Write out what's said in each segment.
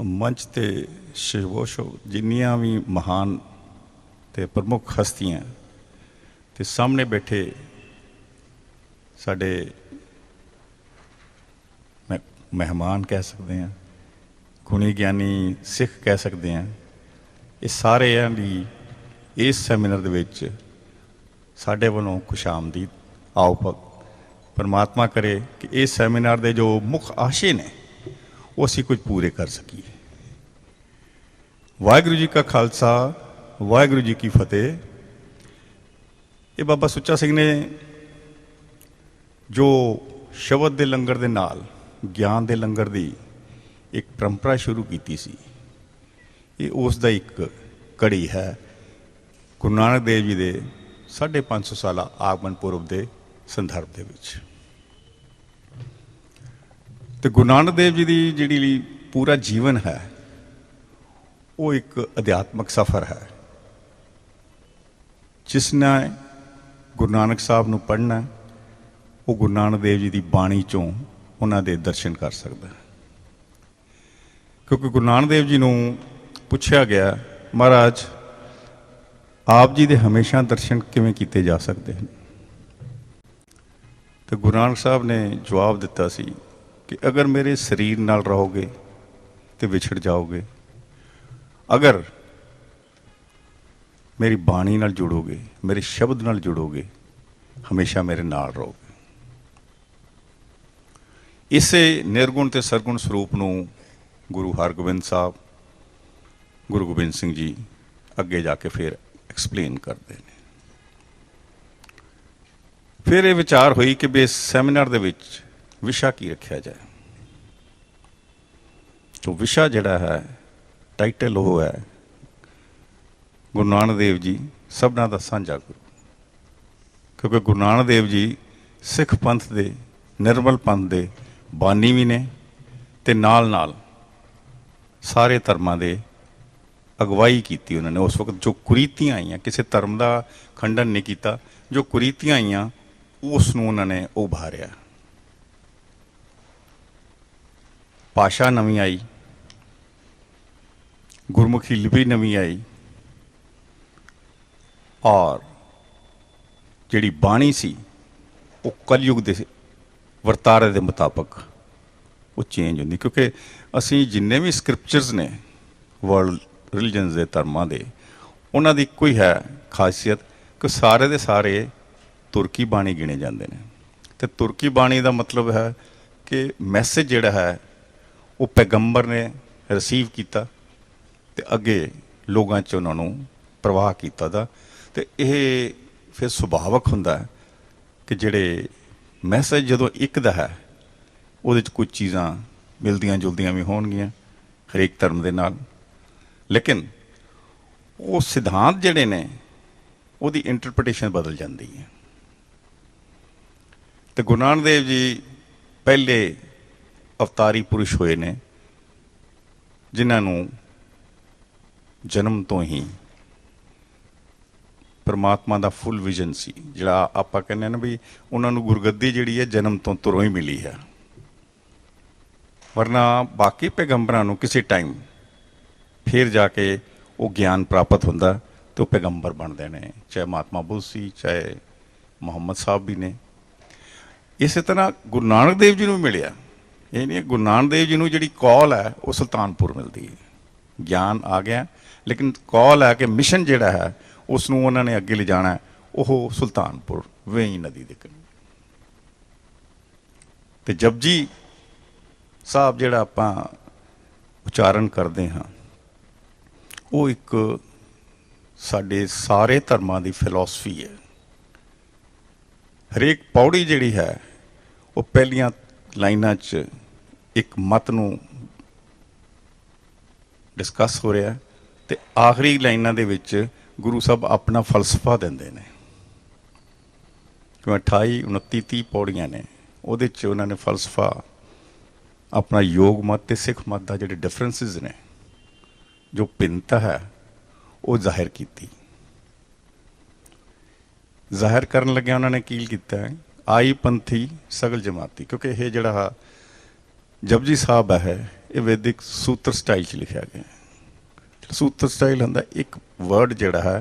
मंच ते शिवोशो जिन्नियां भी महान ते प्रमुख हस्तियां ते सामने बैठे साडे मेहमान कह सकते हैं, गुणी ज्ञानी सिख कह सकते हैं, ये सारे इस सैमीनार दे विच साडे वल्लों खुशामदीद। आओ परमात्मा करे कि इस सैमीनार दे जो मुख आशे ने वो असीं कुछ पूरे कर सकीए। वाहिगुरू जी का खालसा, वाहिगुरू जी की फतेह। ये बाबा सुच्चा सिंह ने जो शबद दे लंगर दे नाल ज्ञान दे लंगर दी एक परंपरा शुरू की सी, ये उस दा एक कड़ी है गुरु नानक देव जी दे 550 साला आगमन पूर्व के संदर्भ दे विच। ते गुरु नानक देव जी की जिहड़ी पूरा जीवन है वो एक अध्यात्मक सफ़र है। जिसने गुरु नानक साहब नूं पढ़ना वो गुरु नानक देव जी की बाणी चों उन्हां दे दर्शन कर सकता है। क्योंकि गुरु नानक देव जी नूं पुछया गया, महाराज आप जी दे हमेशा दर्शन किवें कीते जा सकते हैं? तो गुरु नानक साहब ने जवाब दिता सी कि अगर मेरे शरीर नाल रहोगे तो विछड़ जाओगे, अगर मेरी बाणी नाल जुड़ोगे, मेरे शब्द नाल जुड़ोगे, हमेशा मेरे नाल रहोगे। इसे निर्गुण ते सरगुण स्वरूप नूं गुरु हरगोबिंद साहब, गुरु गोबिंद सिंह जी अगे जाके फिर एक्सप्लेन करते हैं। फिर ये विचार हुई कि भी इस सैमीनार दे विच विशा की रखा जाए। तो विशा जिहड़ा है, टाइटल वो है गुरु नानक देव जी सबना दा सांझा गुरु। क्योंकि गुरु नानक देव जी सिख पंथ दे निर्मल पंथ दे बानी भी ने ते नाल नाल सारे धर्मां दे अगवाई की उन्होंने। उस वक्त जो कुरीतियां आईयां, किसी धर्म का खंडन नहीं किया, जो कुरीतियां आईयां उसनूं उन्होंने उभारिया। भाषा नवी आई, गुरमुखी लिपि नवी आई और जिहड़ी बाणी सी वो कलयुग के वर्तारे के मुताबिक वो चेंज होंदी। क्योंकि असी जिन्ने भी स्क्रिप्चर्स ने वर्ल्ड रिलीजन्स के धर्मां दे, उन्हां दी कोई है खासियत कि सारे दे सारे तुर्की बाणी गिने जाते हैं। तो तुर्की बाणी का मतलब है कि मैसेज जिहड़ा है वो पैगंबर ने रिसीव किया ते अगे लोगों च उन्होंने प्रवाह किया दा। ते यह फिर सुभावक हुंदा है कि जिहड़े मैसेज जदों एक दा है उहदे च कुछ चीज़ां मिलदियां जुलदियां भी होणगियां हरेक धर्म दे नाल, लेकिन वो सिद्धांत जिहड़े ने उहदी इंटरप्रिटेशन बदल जाती है। तो गुरु नानक देव जी पहले अवतारी पुरुष होए ने जिन्होंने जन्म तो ही परमात्मा का फुल विजन सी, जिहड़ा आपां कहने ना भी उन्होंने गुरगद्दी जिहड़ी है जन्म तो तुरों ही मिली है। वरना बाकी पैगंबरां नूं किसी टाइम फिर जाके वो ज्ञान प्राप्त होंदा तो पैगंबर बनते हैं, चाहे महात्मा बुद्ध सी, चाहे मुहम्मद साहब भी ने। इस तरह गुरु नानक देव जी को मिलिया। ये नहीं गुरु नानक देव जी को जी कॉल है वो सुल्तानपुर मिलती है। ज्ञान आ गया लेकिन कॉल है कि मिशन जिहड़ा है उसनों उन्होंने अगे ले जाना है, वो सुल्तानपुर वेई नदी के करीब। तो जपजी साहब जिहड़ा आपां उच्चारण करते हाँ वो एक साडे सारे धर्मां दी फिलोसफी है। हरेक पौड़ी जिहड़ी है वो पहलियां लाइनां च एक मत नूं डिस्कस हो रहा है ते आखिरी लाइनां दे विच गुरु साहब अपना फलसफा देंदे ने। 28 29 30 पौड़ियां ने, उहदे च उन्होंने फलसफा अपना योग मत ते सिख मत का जिहड़े डिफरेंसिस ने, जो भिन्नता है वो जाहिर की। जाहिर करन लगे उन्होंने की किया है, आई पंथी सगल जमाती। क्योंकि यह जड़ा जपजी साहब है ये वैदिक सूत्र स्टाइल च लिखा गया। सूत्र स्टाइल होंदा एक वर्ड जिहड़ा है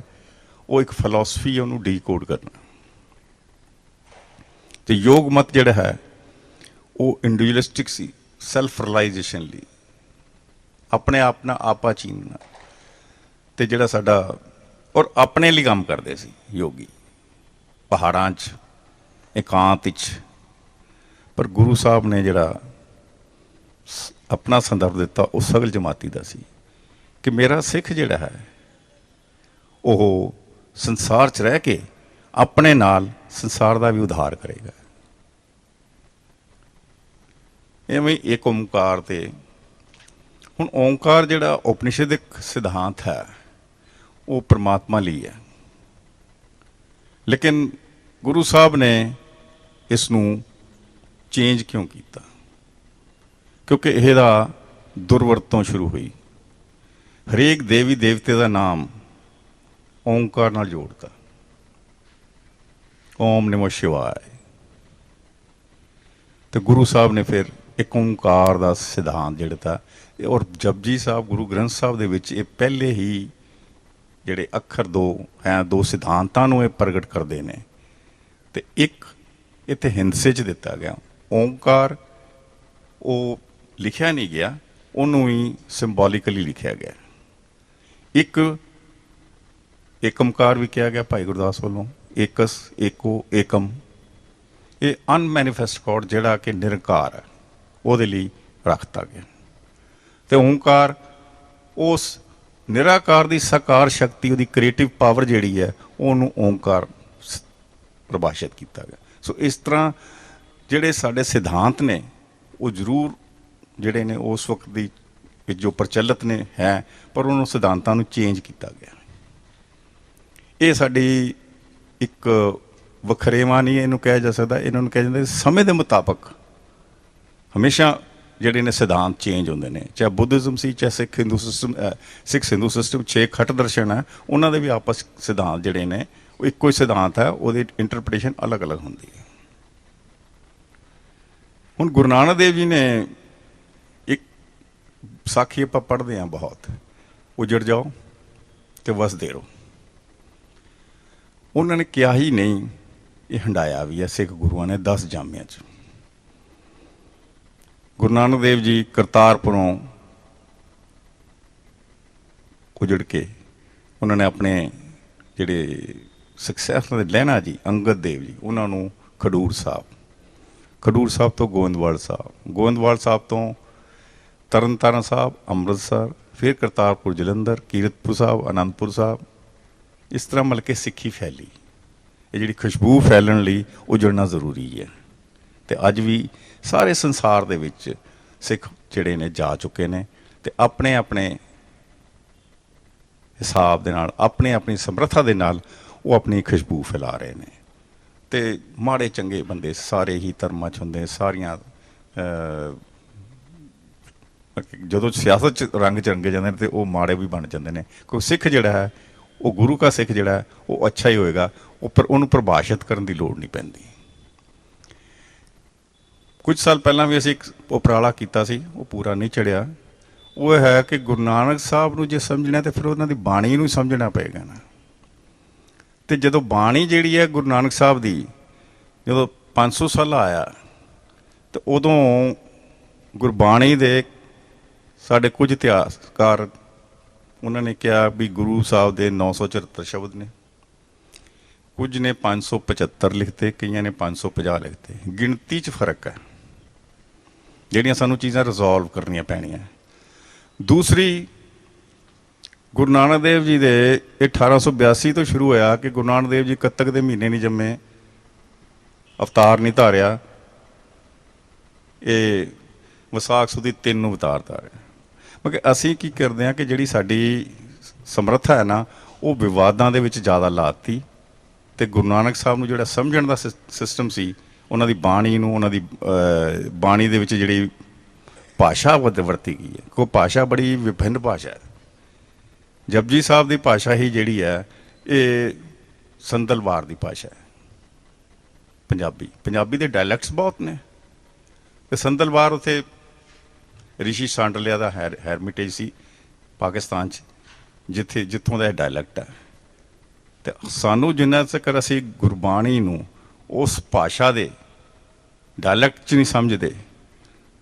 वो एक फिलोसफी है, उन्होंने ਡੀਕੋਡ करना। तो योग मत जिहड़ा है वो इंडिविजुअलिस्टिक सी, सैल्फ रिलाइजेशन ਲਈ, अपने आप ना आपा चीनना, तो जिहड़ा साडा और अपने लिए काम करते सी योगी पहाड़ां च एकांत च। पर गुरु साहब ने जिहड़ा अपना संदर्भ दिता वो सगल जमाती का सी कि मेरा सिख जिहड़ा है वो संसार च रह के अपने नाल संसार का भी उद्धार करेगा। इवें एक ओंकार ते हुण ओंकार जिहड़ा उपनिषदिक सिद्धांत है वो परमात्मा ਲਈ है, लेकिन गुरु साहब ने इसनूं चेंज क्यों किया? क्योंकि ਇਹਦਾ दुरवरतों शुरू हुई। हरेक देवी देवते का नाम ओंकार नाल जोड़ता, ओम नमो शिवाय। तो गुरु साहब ने फिर एक ओंकार का सिद्धांत जिहड़ा था, और जपजी साहब गुरु ग्रंथ साहब दे विच ये पहले ही जिहड़े अखर दो हैं, दो सिद्धांतां नूं ये प्रगट करते हैं। तो एक इत्थे हिंसे च दिता गया ओंकार, वो लिखिया नहीं गया, उन्होंने ही सिंबॉलिकली लिखा गया। एक एकमकार भी कहा गया भाई गुरदास वालों, एकस एको एकम, ये अनमैनीफेस्ट गॉड जिहड़ा कि निरंकार है ਉਹਦੇ ਲਈ रखता गया। तो ओंकार उस निराकार की साकार शक्ति, उसकी क्रिएटिव पावर जिहड़ी है उन्होंने ओंकार परिभाषित किया गया। सो इस तरह जिहड़े साडे सिद्धांत ने वो जरूर जिहड़े ने उस वक्त दी जो प्रचलित ने है, पर उन्होंने सिद्धांतां नूं चेंज किया गया। ये साडी एक वखरेवा नहीं इहनूं कहा जा सकता, इन्होंने कहा जाता समय के मुताबिक हमेशा जिहड़े ने सिद्धांत चेंज होंदे ने, चाहे बुद्धिज़म सी, चाहे सिख हिंदू सिस्टम, सिख हिंदू सिस्टम 6 खट दर्शन है, उन्होंने भी आपस सिद्धांत जिहड़े ने वो इक्को ही सिद्धांत है, वो इंटरप्रिटेशन अलग अलग होंदी है। हुण गुरु नानक देव जी ने एक साखी आप पढ़ते हैं बहुत, उजड़ जाओ तो वसदे रहो। उन्होंने क्या ही नहीं, ये हंडाया भी है सिख गुरुआं ने 10 जामियां च। गुरु नानक देव जी करतारपुरों उजड़ के उन्होंने अपने जिहड़े सक्सैसफुल लहना जी अंगद देव जी, उन्होंने खडूर साहब तो गोविंदवाल साहब तो तरनतारण साहब, अमृतसर, फिर करतारपुर जलंधर, कीरतपुर साहब, आनंदपुर साहब, इस तरह मतलब कि सिक्खी फैली। ये जिहड़ी खुशबू फैलण लई उजड़ना जरूरी है। तो अज भी सारे संसार दे विच सिख जिहड़े ने जा चुके ने, ते अपने अपने हिसाब दे नाल, अपने अपनी समर्था दे नाल वो अपनी खुशबू फैला रहे हैं। तो माड़े चंगे बंदे सारे ही धर्मां च हुंदे, सारियां जदों सियासत च रंग च रंगे जाते हैं तो वो माड़े भी बन जाते हैं। कोई सिख जिहड़ा है वो गुरु का सिख जिहड़ा है वो अच्छा ही होएगा, उपर उन्होंने परिभाषित करने की लोड़ नहीं पैंदी। कुछ साल पहला भी असीं एक उपराला कीता सी, वो पूरा नहीं चढ़िया। वो है कि गुरु नानक साहब नूं जे समझना तो फिर उन्हां दी बाणी नूं समझना पेगा ना। तो जदों बाणी जिहड़ी है गुरु नानक साहब दी जदों 500 साल आया, तो उदों गुरबाणी दे साढ़े कुछ इतिहासकार उन्होंने कहा भी गुरु साहब के 974 शब्द ने, कुछ ने 575 लिखते, कई ने 550 लिखते। गिणती च फर्क है, जिहड़ियां सानूं चीज़ां रिजॉल्व करनियां पैणियां। दूसरी गुरु नानक देव जी दे 1882 तो शुरू होया कि गुरु नानक देव जी कत्तक दे महीने नहीं जम्मे, अवतार नहीं धारिया, ये विसाख सुदी 3 अवतार धारे। मगर असीं की करते हैं कि जिहड़ी साडी समर्था है ना वो विवादां दे विच ज़्यादा लाती, तो गुरु नानक साहब नूं जिहड़ा समझण दा सिस्टम सी, उन्हां दी बाणी नूं, उन्हां दी बाणी दे विच जिहड़ी भाषा वरती गई है, कोई भाषा बड़ी विभिन्न भाषा है। जपजी साहब की भाषा ही जिहड़ी है ये संदलवार की भाषा है, पंजाबी दे डायलैक्ट्स बहुत ने। तो संदलवार उत्थे ਰਿਸ਼ੀ ਸਾਂਡਲਿਆ ਦਾ ਹੈਰਮਿਟੇਜ ਸੀ ਪਾਕਿਸਤਾਨ 'ਚ, ਜਿੱਥੋਂ ਦਾ ਇਹ ਡਾਇਲੈਕਟ ਹੈ। ਤੇ ਸਾਨੂੰ ਜਿੰਨਾ ਤੱਕ ਅਸੀਂ ਗੁਰਬਾਣੀ ਨੂੰ ਉਸ ਭਾਸ਼ਾ ਦੇ ਡਾਇਲੈਕਟ 'ਚ ਨਹੀਂ ਸਮਝਦੇ,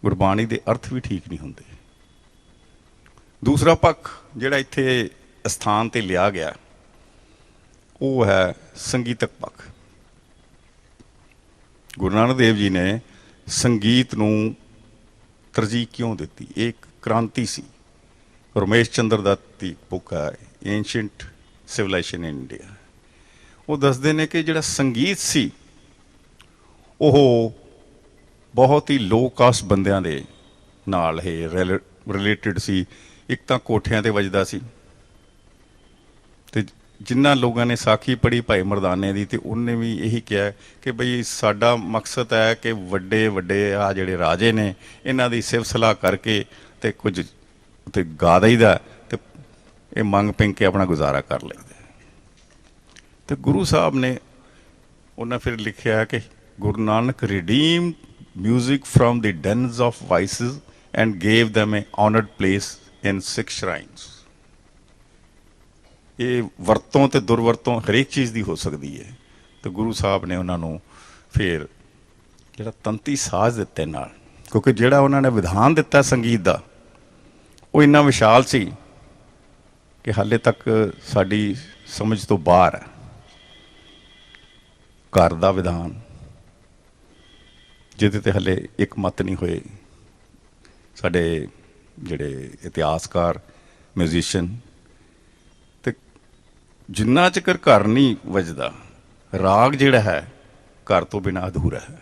ਗੁਰਬਾਣੀ ਦੇ ਅਰਥ ਵੀ ਠੀਕ ਨਹੀਂ ਹੁੰਦੇ। ਦੂਸਰਾ ਪੱਖ ਜਿਹੜਾ ਇੱਥੇ ਸਥਾਨ ਤੇ ਲਿਆ ਗਿਆ ਉਹ ਹੈ ਸੰਗੀਤਕ ਪੱਖ। ਗੁਰੂ ਨਾਨਕ ਦੇਵ ਜੀ ਨੇ ਸੰਗੀਤ ਨੂੰ ਤਰਜੀਹ ਕਿਉਂ ਦਿੱਤੀ? ਇਹ ਇੱਕ ਕ੍ਰਾਂਤੀ ਸੀ। ਰਮੇਸ਼ ਚੰਦਰ ਦੱਤ ਦੀ ਬੁੱਕ ਹੈ ਏਂਸ਼ੀਅੰਟ ਸਿਵਲਾਈਜੇਸ਼ਨ ਇਨ ਇੰਡੀਆ, ਉਹ ਦੱਸਦੇ ਨੇ ਕਿ ਜਿਹੜਾ ਸੰਗੀਤ ਸੀ ਉਹ ਬਹੁਤ ਹੀ ਲੋ ਕਾਸਟ ਬੰਦਿਆਂ ਦੇ ਨਾਲ ਇਹ ਰਿਲੇਟਡ ਸੀ। ਇੱਕ ਤਾਂ ਕੋਠਿਆਂ ਤੇ ਵੱਜਦਾ ਸੀ, ਤੇ ਜਿਨ੍ਹਾਂ ਲੋਕਾਂ ਨੇ ਸਾਖੀ ਪੜ੍ਹੀ ਭਾਈ ਮਰਦਾਨੇ ਦੀ, ਤੇ ਉਹਨੇ ਵੀ ਇਹੀ ਕਿਹਾ ਕਿ ਬਈ ਸਾਡਾ ਮਕਸਦ ਹੈ ਕਿ ਵੱਡੇ ਵੱਡੇ ਆ ਜਿਹੜੇ ਰਾਜੇ ਨੇ ਇਹਨਾਂ ਦੀ ਸਿਫਤ ਸਲਾਹ ਕਰਕੇ ਤੇ ਕੁਝ ਤੇ ਗਾ ਦਈਦਾ, ਤੇ ਇਹ ਮੰਗ ਪਿੰਗ ਕੇ ਆਪਣਾ ਗੁਜ਼ਾਰਾ ਕਰ ਲਈਦਾ। ਤੇ ਗੁਰੂ ਸਾਹਿਬ ਨੇ ਉਹਨਾਂ ਫਿਰ ਲਿਖਿਆ ਕਿ Guru Nanak redeem music from the dens of vices and gave them a honored place in 6 shrines। ਇਹ ਵਰਤੋਂ ਤੇ ਦੁਰਵਰਤੋਂ ਹਰੇਕ ਚੀਜ਼ ਦੀ ਹੋ ਸਕਦੀ ਹੈ, ਤੇ ਗੁਰੂ ਸਾਹਿਬ ਨੇ ਉਹਨਾਂ ਨੂੰ ਫਿਰ ਜਿਹੜਾ ਤੰਤੀ ਸਾਜ਼ ਦਿੱਤੇ ਨਾਲ, ਕਿਉਂਕਿ ਜਿਹੜਾ ਉਹਨਾਂ ਨੇ ਵਿਧਾਨ ਦਿੱਤਾ ਸੰਗੀਤ ਦਾ ਉਹ ਇੰਨਾ ਵਿਸ਼ਾਲ ਸੀ ਕਿ ਹਾਲੇ ਤੱਕ ਸਾਡੀ ਸਮਝ ਤੋਂ ਬਾਹਰ ਹੈ। ਘਰ ਦਾ ਵਿਧਾਨ ਜਿਹਦੇ ਤੇ ਹਲੇ ਇੱਕ ਮਤ ਨਹੀਂ ਹੋਏ ਸਾਡੇ ਜਿਹੜੇ ਇਤਿਹਾਸਕਾਰ ਮਿਊਜ਼ੀਸ਼ੀਅਨ। ਤੇ ਜਿੰਨਾ ਚਿਰ ਘਰ ਨਹੀਂ ਵੱਜਦਾ, ਰਾਗ ਜਿਹੜਾ ਹੈ ਘਰ ਤੋਂ ਬਿਨਾਂ ਅਧੂਰਾ ਹੈ।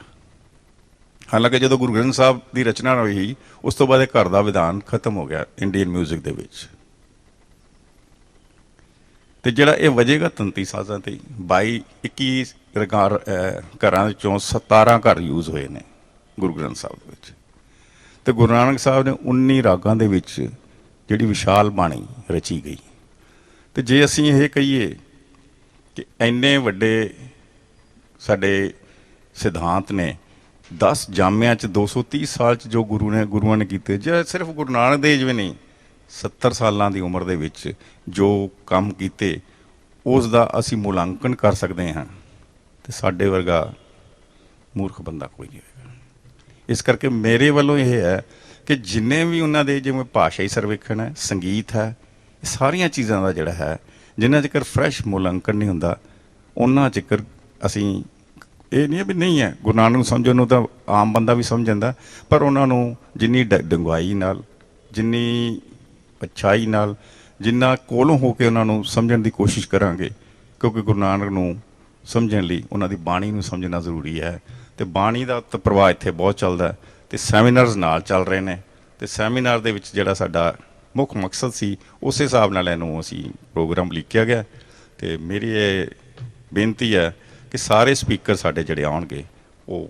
ਹਾਲਾਂਕਿ ਜਦੋਂ ਗੁਰੂ ਗ੍ਰੰਥ ਸਾਹਿਬ ਦੀ ਰਚਨਾ ਹੋਈ ਉਸ ਤੋਂ ਬਾਅਦ ਇਹ ਘਰ ਦਾ ਵਿਧਾਨ ਖਤਮ ਹੋ ਗਿਆ ਇੰਡੀਅਨ ਮਿਊਜ਼ਿਕ ਦੇ ਵਿੱਚ। ਤੇ ਜਿਹੜਾ ਇਹ ਵਜੇਗਾ ਤੰਤੀ ਸਾਜ਼ਾਂ ਤੇ 21 ਘਰਾਂ ਵਿੱਚੋਂ 17 ਘਰ ਯੂਜ਼ ਹੋਏ ਨੇ ਗੁਰੂ ਗ੍ਰੰਥ ਸਾਹਿਬ ਦੇ ਵਿੱਚ। ਤੇ ਗੁਰੂ ਨਾਨਕ ਸਾਹਿਬ ਨੇ 19 ਰਾਗਾਂ ਦੇ ਵਿੱਚ ਜਿਹੜੀ ਵਿਸ਼ਾਲ ਬਾਣੀ ਰਚੀ ਗਈ। ਤੇ ਜੇ ਅਸੀਂ ਇਹ ਕਹੀਏ ਕਿ ਇੰਨੇ ਵੱਡੇ ਸਾਡੇ ਸਿਧਾਂਤ ਨੇ 10 ਜਾਮਿਆਂ 'ਚ 230 ਸਾਲ 'ਚ ਜੋ ਗੁਰੂਆਂ ਨੇ ਕੀਤੇ, ਜੇ ਸਿਰਫ ਗੁਰੂ ਨਾਨਕ ਦੇਵ ਜੀ ਨਹੀਂ 70 ਸਾਲਾਂ ਦੀ ਉਮਰ ਦੇ ਵਿੱਚ ਜੋ ਕੰਮ ਕੀਤੇ ਉਸ ਦਾ ਅਸੀਂ ਮੁਲਾਂਕਣ ਕਰ ਸਕਦੇ ਹਾਂ, ਤੇ ਸਾਡੇ ਵਰਗਾ ਮੂਰਖ ਬੰਦਾ ਕੋਈ ਨਹੀਂ ਹੋਏਗਾ। ਇਸ ਕਰਕੇ ਮੇਰੇ ਵੱਲੋਂ ਇਹ ਹੈ ਕਿ ਜਿੰਨੇ ਵੀ ਉਹਨਾਂ ਦੇ ਜਿਵੇਂ ਭਾਸ਼ਾਈ ਸਰਵੇਖਣ ਹੈ, ਸੰਗੀਤ ਹੈ, ਇਹ ਸਾਰੀਆਂ ਚੀਜ਼ਾਂ ਦਾ ਜਿਹੜਾ ਹੈ ਜਿੰਨਾ ਚਿਰ ਫਰੈਸ਼ ਮੁਲਾਂਕਣ ਨਹੀਂ ਹੁੰਦਾ ਉਹਨਾਂ ਚਿਰ ਅਸੀਂ ਇਹ ਨਹੀਂ ਵੀ ਨਹੀਂ ਹੈ। ਗੁਰੂ ਨਾਨਕ ਨੂੰ ਸਮਝਣ ਨੂੰ ਤਾਂ ਆਮ ਬੰਦਾ ਵੀ ਸਮਝ ਜਾਂਦਾ, ਪਰ ਉਹਨਾਂ ਨੂੰ ਜਿੰਨੀ ਡੂੰਘਾਈ ਨਾਲ, ਜਿੰਨੀ ਅੱਛਾਈ ਨਾਲ, ਜਿੰਨਾ ਕੋਲੋਂ ਹੋ ਕੇ ਉਹਨਾਂ ਨੂੰ ਸਮਝਣ ਦੀ ਕੋਸ਼ਿਸ਼ ਕਰਾਂਗੇ, ਕਿਉਂਕਿ ਗੁਰੂ ਨਾਨਕ ਨੂੰ ਸਮਝਣ ਲਈ ਉਹਨਾਂ ਦੀ ਬਾਣੀ ਨੂੰ ਸਮਝਣਾ ਜ਼ਰੂਰੀ ਹੈ। ਤੇ ਬਾਣੀ ਦਾ ਤਾਂ ਪ੍ਰਵਾਹ ਇੱਥੇ ਬਹੁਤ ਚੱਲਦਾ, ਤੇ ਸੈਮੀਨਾਰਸ ਨਾਲ ਚੱਲ ਰਹੇ ਨੇ, ਤੇ ਸੈਮੀਨਾਰ ਦੇ ਵਿੱਚ ਜਿਹੜਾ ਸਾਡਾ ਮੁੱਖ ਮਕਸਦ ਸੀ ਉਸੇ ਹਿਸਾਬ ਨਾਲ ਇਹਨੂੰ ਅਸੀਂ ਪ੍ਰੋਗਰਾਮ ਲਿਖਿਆ ਗਿਆ। ਤੇ ਮੇਰੀ ਇਹ ਬੇਨਤੀ ਹੈ ਕਿ ਸਾਰੇ ਸਪੀਕਰ ਸਾਡੇ ਜਿਹੜੇ ਆਉਣਗੇ ਉਹ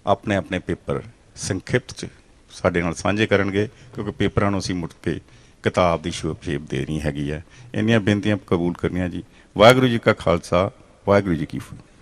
ਆਪਣੇ ਆਪਣੇ ਪੇਪਰ ਸੰਖਿਪਤ 'ਚ ਸਾਡੇ ਨਾਲ ਸਾਂਝੇ ਕਰਨਗੇ, ਕਿਉਂਕਿ ਪੇਪਰਾਂ ਨੂੰ ਅਸੀਂ ਮੁੜ ਕੇ ਕਿਤਾਬ ਦੀ ਸ਼ੇਪ ਦੇਣੀ ਹੈਗੀ ਹੈ। ਇੰਨੀਆਂ ਬੇਨਤੀਆਂ ਕਬੂਲ ਕਰਨੀਆਂ ਜੀ। ਵਾਹਿਗੁਰੂ ਜੀ ਕਾ ਖਾਲਸਾ, ਵਾਹਿਗੁਰੂ ਜੀ ਕੀ ਫਤਿਹ।